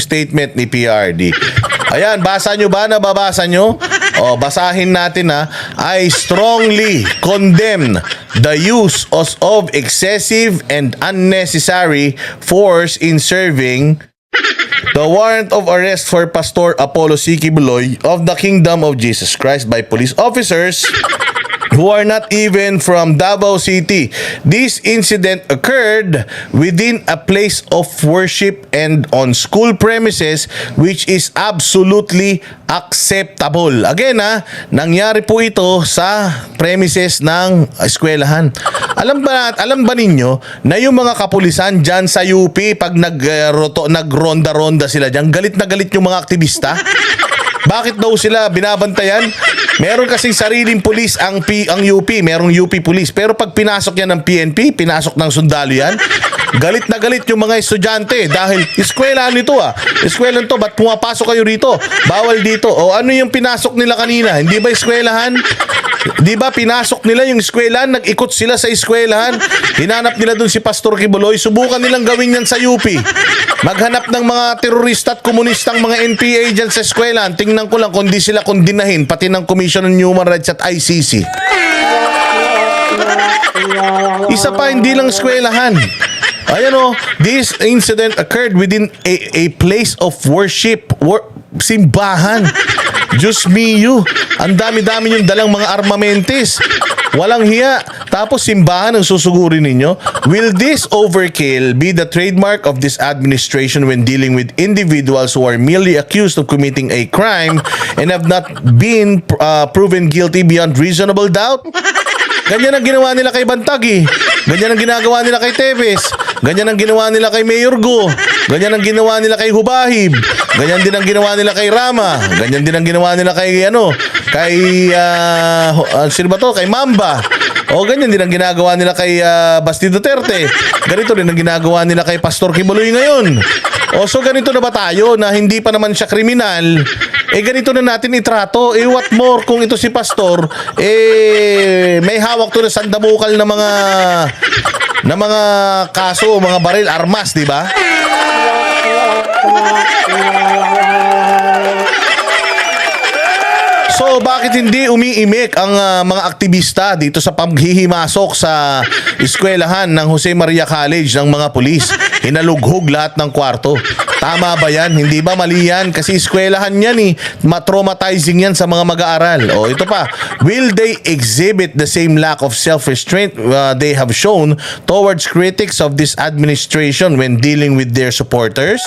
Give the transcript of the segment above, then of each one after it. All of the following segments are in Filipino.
statement ni PRD. Ayan, basa nyo ba? Nababasa nyo? O, basahin natin ha. I strongly condemn the use of excessive and unnecessary force in serving the warrant of arrest for Pastor Apollo C. Quiboloy of the Kingdom of Jesus Christ by police officers who are not even from Davao City. This incident occurred within a place of worship and on school premises, which is absolutely acceptable. Again nangyari po ito sa premises ng eskwelahan. Alam ba ninyo na yung mga kapulisan dyan sa UP pag nagronda-ronda sila dyan, galit na galit yung mga aktivista? Bakit daw sila binabantayan? Meron kasing sariling pulis ang UP, merong UP police. Pero pag pinasok yan ng PNP, pinasok ng sundalo yan, galit na galit yung mga estudyante dahil eskwelahan nito Eskwelahan to, ba't pumapasok kayo rito? Bawal dito. O ano yung pinasok nila kanina? Hindi ba eskwelahan? Di ba pinasok nila yung eskwelahan, nag-ikot sila sa eskwelahan, hinanap nila dun si Pastor Quiboloy, subukan nilang gawin yan sa UP. Maghanap ng mga terorista at komunistang mga NPA dyan sa eskwelahan, tingnan ko lang kung di sila kondinahin, pati ng Commission on Human Rights at ICC. Isa pa, hindi lang eskwelahan. Ayan this incident occurred within a place of worship, simbahan. Diyos mio, ang dami-dami yung dalang mga armamentes. Walang hiya. Tapos simbahan ang susugurin ninyo. Will this overkill be the trademark of this administration when dealing with individuals who are merely accused of committing a crime and have not been proven guilty beyond reasonable doubt? Ganyan ang ginawa nila kay Bantag Ganyan ang ginagawa nila kay Tevez. Ganyan ang ginawa nila kay Mayor Go. Ganyan ang ginawa nila kay Hubahib. Ganyan din ang ginawa nila kay Rama. Ganyan din ang ginawa nila kay sino ba to? Kay Mamba. O ganyan din ang ginagawa nila kay Basti Duterte. Ganito din ang ginagawa nila kay Pastor Quiboloy ngayon. O so ganito na ba tayo na hindi pa naman siya kriminal? Ganito na natin itrato. What more kung ito si Pastor, may hawak to na sandamukal na mga kaso, mga baril, armas, di ba? So bakit hindi umiimik ang mga aktivista dito sa paghihimasok sa eskwelahan ng Jose Maria College ng mga pulis? Hinalughog lahat ng kwarto. Tama ba yan? Hindi ba mali yan? Kasi eskwelahan yan ma-traumatizing yan sa mga mag-aaral. O ito pa, will they exhibit the same lack of self-restraint they have shown towards critics of this administration when dealing with their supporters?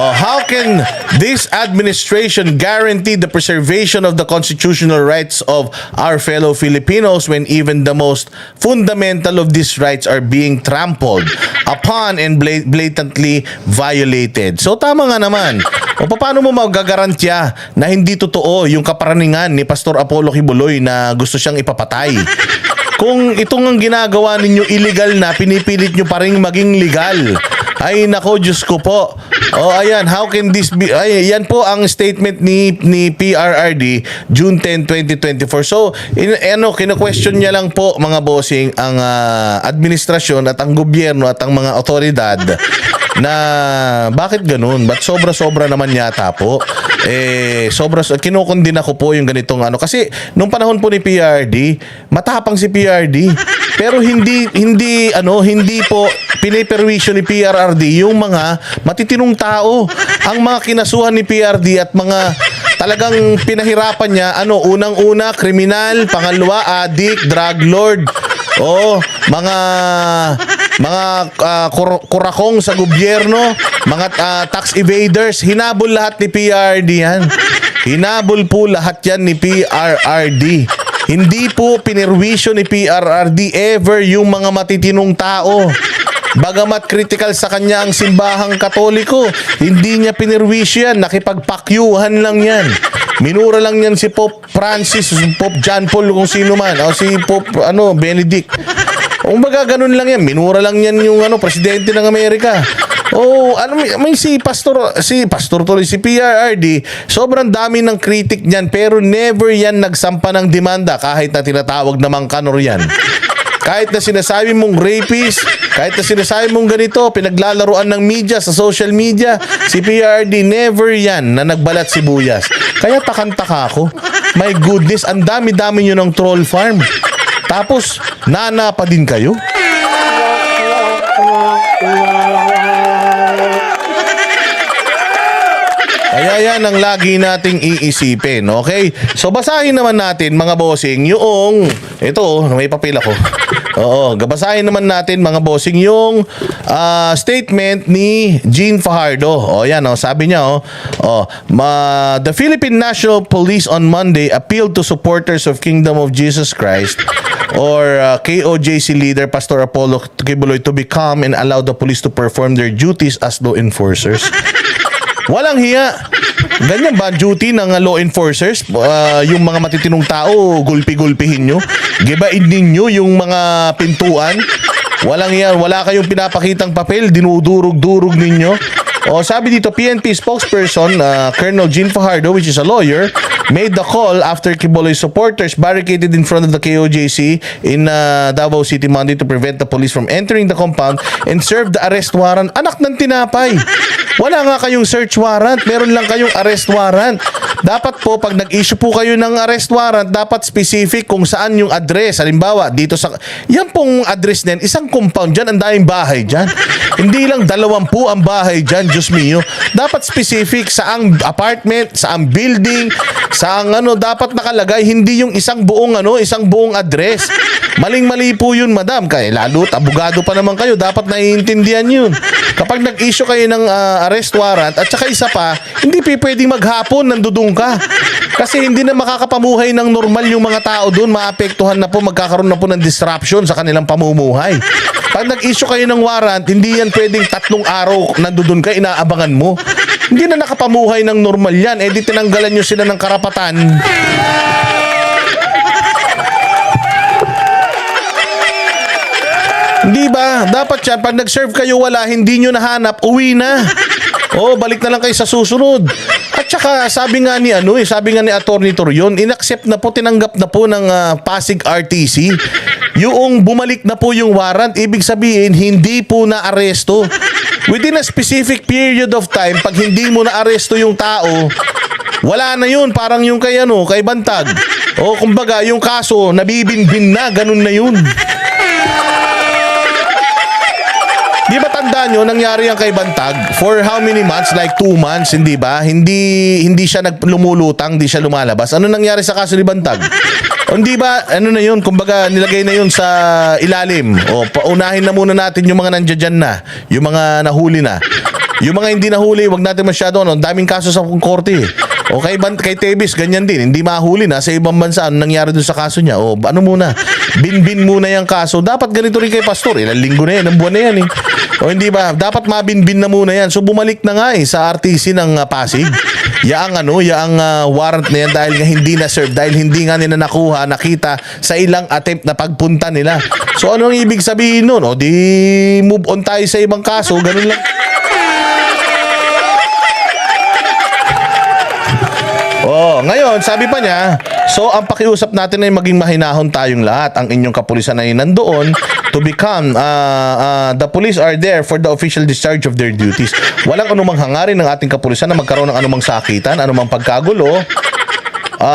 How can this administration guarantee the preservation of the constitutional rights of our fellow Filipinos when even the most fundamental of these rights are being trampled upon and blatantly violated? So tama nga naman. O paano mo magagarantya na hindi totoo yung kaparaningan ni Pastor Apollo Quiboloy na gusto siyang ipapatay? Kung itong ang ginagawa ninyo illegal na, pinipilit nyo pa rin maging legal. Ay nako, Diyos ko po. Ayan, how can this be? Yan po ang statement ni PRRD June 10, 2024. So, kino-question niya lang po mga bossing ang administrasyon at ang gobyerno at ang mga otoridad na bakit ganun? Ba't sobra-sobra naman yata po? Kinukundin ako po yung ganitong kasi nung panahon po ni PRD, matapang si PRD. Pero hindi po piniperwisyo ni PRRD yung mga matitinong tao. Ang mga kinasuhan ni PRD at mga talagang pinahirapan niya, unang-una, kriminal, pangalawa, addict, drug lord, mga kurakong sa gobyerno, mga tax evaders, hinabol lahat ni PRRD yan. Hinabol po lahat yan ni PRRD. Hindi po pinirwisyo ni PRRD ever yung mga matitinong tao. Bagamat critical sa kanya ang simbahang Katoliko, hindi niya pinirwisyo yan. Nakipagpakyuhan lang yan. Minura lang yan si Pope Francis, Pope John Paul, kung sino man, o si Pope Benedict. Kung baga ganun lang yan, minura lang yan yung presidente ng Amerika. May si PRRD, sobrang dami ng critic niyan, pero never yan nagsampa ng demanda kahit na tinatawag namang kanor yan. Kahit na sinasabi mong rapist, kahit na sinasabi mong ganito, pinaglalaruan ng media sa social media, si PRD never yan na nagbalat sibuyas. Kaya takang-taka ako. My goodness, ang dami-dami nyo ng troll farm. Tapos, nana pa din kayo. Kaya yan ang lagi nating iisipin, okay? So basahin naman natin mga bossing yung, ito may papel ako. Oo, basahin naman natin mga bossing yung statement ni Jean Fajardo. O yan, sabi niya, the Philippine National Police on Monday appealed to supporters of Kingdom of Jesus Christ or KOJC leader Pastor Apollo Kibuloy to be calm and allow the police to perform their duties as law enforcers. Walang hiya. Ganyan ba ang duty ng law enforcers? Yung mga matitinong tao, gulpi-gulpihin nyo. Gibain ninyo yung mga pintuan. Walang hiya. Wala kayong pinapakitang papel. Dinudurog-durog ninyo. Sabi dito, PNP spokesperson Colonel Jean Fajardo, which is a lawyer, made the call after Kibuloy supporters barricaded in front of the KOJC in Davao City Monday to prevent the police from entering the compound and serve the arrest warrant. Anak ng tinapay. Wala nga kayong search warrant. Meron lang kayong arrest warrant. Dapat po, pag nag-issue po kayo ng arrest warrant, dapat specific kung saan yung address. Halimbawa, dito sa... Yan pong address na yan, isang compound dyan, ang daming bahay dyan. Hindi lang 20 ang bahay dyan, Diyos mio. Dapat specific saang apartment, saang building, saang dapat nakalagay. Hindi yung isang buong address. Maling-mali po yun, madam. Kaya lalo't abogado pa naman kayo, dapat naiintindihan yun. Kapag nag-issue kayo ng arrest warrant, at saka isa pa, hindi pwedeng maghapon, nandudong ka. Kasi hindi na makakapamuhay ng normal yung mga tao doon, maapektuhan na po, magkakaroon na po ng disruption sa kanilang pamumuhay. Pag nag-issue kayo ng warrant, hindi yan pwedeng 3 araw nandudun ka, inaabangan mo. Hindi na nakapamuhay ng normal yan. Di tinanggalan nyo sila ng karapatan. Hindi ba? Dapat yan, pag nag-serve kayo wala, hindi nyo nahanap, uwi na. Balik na lang kayo sa susunod. At saka sabi nga ni Attorney Torion, inaccept na po, tinanggap na po ng Pasig RTC. Yung bumalik na po yung warrant, ibig sabihin hindi po na aresto. Within a specific period of time, pag hindi mo na aresto yung tao, wala na yun, parang yung kay Bantag. Kumbaga, yung kaso nabibinbin na, ganun na yun. Di ba tandaan nyo, nangyari yan kay Bantag for how many months? Like 2 months, hindi ba? Hindi siya lumulutang, hindi siya lumalabas. Ano nangyari sa kaso ni Bantag? Hindi ba, na yun, kumbaga nilagay na yun sa ilalim. Paunahin na muna natin yung mga nandiyan na, yung mga nahuli na. Yung mga hindi nahuli, wag natin masyado, daming kaso sa korte. Kay Tebis, ganyan din. Hindi mahuli na sa ibang bansa. Ano nangyari doon sa kaso niya? Ano muna? Binbin muna yung kaso. Dapat ganito rin kay Pastor. Ilang linggo na yan. Ang buwan na yan. Hindi ba? Dapat mabinbin na muna yan. So bumalik na nga sa RTC ng Pasig. Yaang warrant na yan dahil nga hindi na-serve. Dahil hindi nga nila nakita sa ilang attempt na pagpunta nila. So ano ang ibig sabihin nun? Di move on tayo sa ibang kaso. Ganun lang. Ngayon, sabi pa niya, so ang pakiusap natin ay maging mahinahon tayong lahat. Ang inyong kapulisan ay nandoon to become, the police are there for the official discharge of their duties. Walang anumang hangarin ng ating kapulisan na magkaroon ng anumang sakitan, anumang pagkagulo.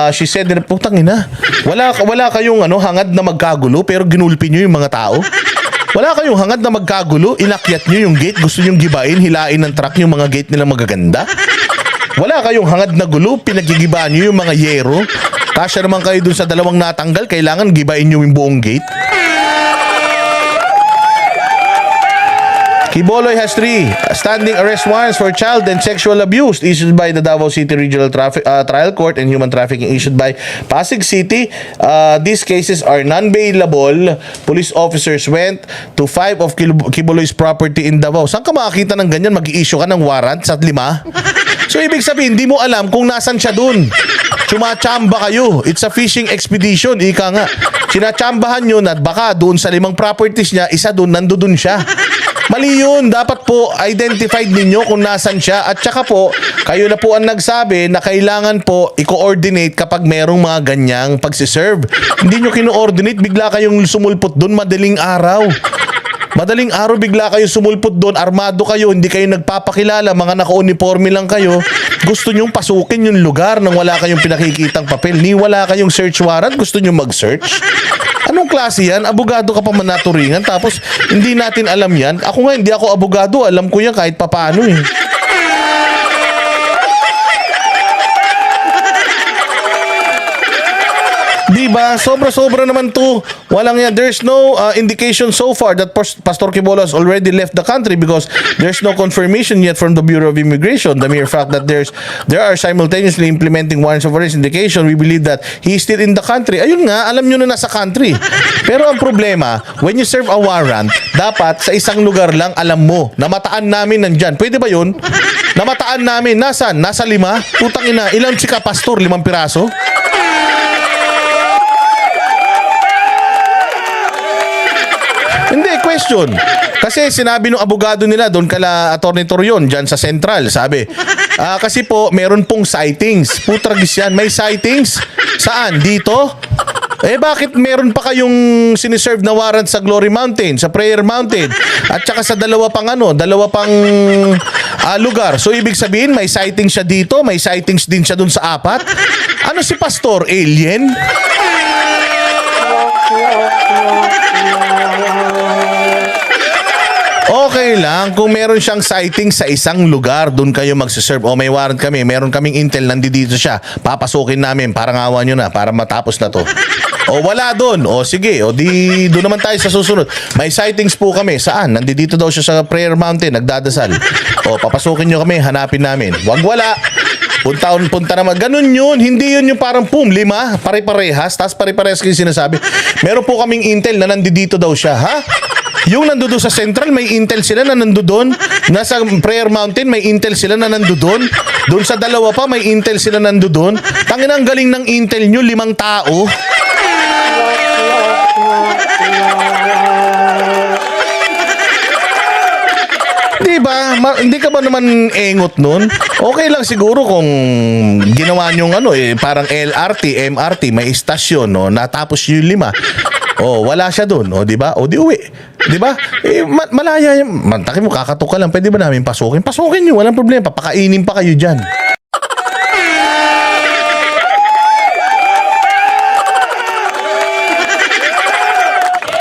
She said, putang ina, wala kayong hangad na magkagulo pero ginulpi nyo yung mga tao. Wala kayong hangad na magkagulo, inakyat nyo yung gate, gusto nyo gibain, hilain ng truck yung mga gate nilang magaganda. Wala kayong hangad na gulo, pinagigiba nyo yung mga yero. Kasya naman kayo dun sa 2 natanggal, kailangan gibain nyo yung buong gate. Kibuloy has 3 standing arrest warrants for child and sexual abuse issued by the Davao City Regional Trial Court and human trafficking issued by Pasig City. These cases are non-bailable. Police officers went to 5 of Kibuloy's property in Davao. Saan ka makakita ng ganyan? Mag-i-issue ka ng warrant sa 5? So ibig sabihin, hindi mo alam kung nasan siya dun. Chumachamba kayo. It's a fishing expedition. Ika nga. Sinachambahan nyo na baka doon sa 5 properties niya, isa doon, nandoon siya. Mali yun. Dapat po identified ninyo kung nasan siya. At saka po, kayo na po ang nagsabi na kailangan po i-coordinate kapag merong mga ganyang pagsiserve. Hindi nyo kino-ordinate, bigla kayong sumulpot doon madaling araw. Madaling araw bigla kayo sumulpot doon, armado kayo, hindi kayo nagpapakilala, mga naka-uniforme lang kayo. Gusto nyong pasukin yung lugar nang wala kayong pinakikitang papel. Ni wala kayong search warrant, gusto nyong mag-search? Anong klase yan? Abogado ka pa man naturingan tapos hindi natin alam yan. Ako nga, hindi ako abogado. Alam ko yan kahit papaano eh. Diba? Sobra-sobra naman to. Walang yan. There's no indication so far that Pastor Quibolo has already left the country because there's no confirmation yet from the Bureau of Immigration. The mere fact that there are simultaneously implementing warrants of arrest indication, we believe that he is still in the country. Ayun nga, alam nyo na nasa country. Pero ang problema, when you serve a warrant, dapat sa isang lugar lang alam mo, namataan namin nandyan. Pwede ba yun? Namataan namin. Nasaan? Nasa 5? Putang ina. Ilang chika pastor? 5 piraso? Hindi, question. Kasi sinabi ng abogado nila doon kala Attorney Torion dyan sa Central, sabi, kasi po meron pong sightings. Putragis yan. May sightings? Saan? Dito? Eh bakit meron pa kayong siniserve na warrant sa Glory Mountain, sa Prayer Mountain, at saka sa dalawa pang lugar. So ibig sabihin may sightings siya dito, may sightings din siya doon sa 4. Ano si Pastor? Alien? Okay lang kung meron siyang sighting sa isang lugar, doon kayo magsiserve. O may warrant kami, meron kaming intel, nandito siya, papasukin namin, parang awa nyo na, para matapos na to. O wala doon, o sige, o di doon naman tayo sa susunod. May sightings po kami, saan? Nandito daw siya sa Prayer Mountain, nagdadasal. O papasukin nyo kami, hanapin namin. Wag wala. Punta naman. Ganun yun. Hindi yun yung parang 5, pare-parehas, tapos pare-parehas kayo sinasabi. Meron po kaming intel na nandito daw siya, ha? Yung nandoon sa Central, may intel sila na nandoon. Nasa Prayer Mountain, may intel sila na nandoon. Doon sa dalawa pa, may intel sila nandoon. Tangina, ang galing ng intel nyo, 5 tao. Diba? Hindi ka ba naman engot nun? Okay lang siguro kung ginawa nyong parang LRT, MRT, may istasyon, no? Natapos yung 5. Oh, wala siya doon. Oh, di ba? Oh, di uwi. Di ba? Malaya yan. Mantakin mo, kakatok ka lang. Pwede ba namin pasukin? Pasukin nyo, walang problema. Papakainin pa kayo dyan.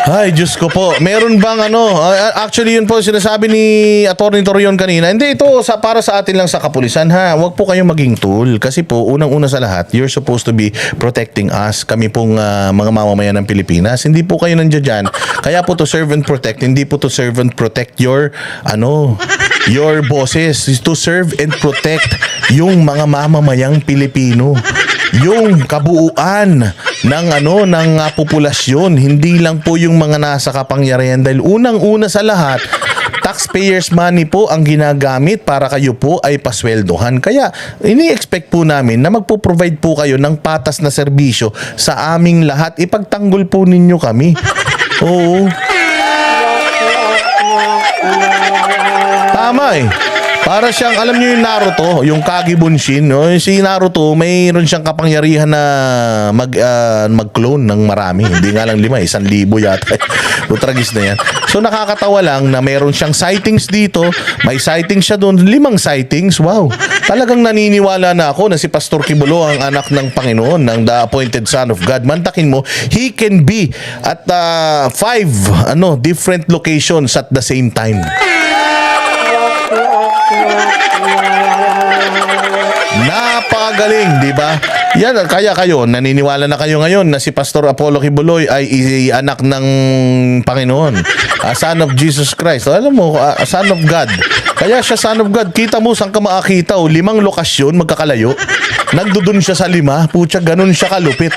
Ay, Diyos ko po. Meron bang actually yun po sinasabi ni Attorney Torion kanina. Hindi, ito para sa atin lang sa kapulisan, ha. Huwag po kayong maging tool. Kasi po, unang-una sa lahat, you're supposed to be protecting us. Kami pong mga mamamayan ng Pilipinas. Hindi po kayo nandiyan dyan. Kaya po to serve and protect. Hindi po to serve and protect your bosses. To serve and protect yung mga mamamayang Pilipino. Yung kabuuan ng populasyon, hindi lang po yung mga nasa kapangyarihan, dahil unang-una sa lahat, taxpayers money po ang ginagamit para kayo po ay pasweldohan. Kaya ini-expect po namin na magpo-provide po kayo ng patas na serbisyo sa aming lahat. Ipagtanggol po ninyo kami. Oo. Tama eh. Para siyang, alam niyo yung Naruto, yung Kage Bunshin, no? Si Naruto, mayroon siyang kapangyarihan na mag-clone ng marami. Hindi nga lang 5, 1,000 yata. Utragis na yan. So nakakatawa lang na mayroon siyang sightings dito, may sightings siya doon, 5 sightings. Wow. Talagang naniniwala na ako na si Pastor Quibolo ang anak ng Panginoon, ng the appointed son of God. Mantakin mo, he can be at 5 different locations at the same time. Napakagaling, di ba? Yan, kaya kayo, naniniwala na kayo ngayon na si Pastor Apollo Quiboloy ay anak ng Panginoon, son of Jesus Christ. Alam mo, son of God. Kaya siya son of God. Kita mo, saan ka makakita? 5 lokasyon, magkakalayo. Nagdudun siya sa 5. Pucha, ganun siya kalupit.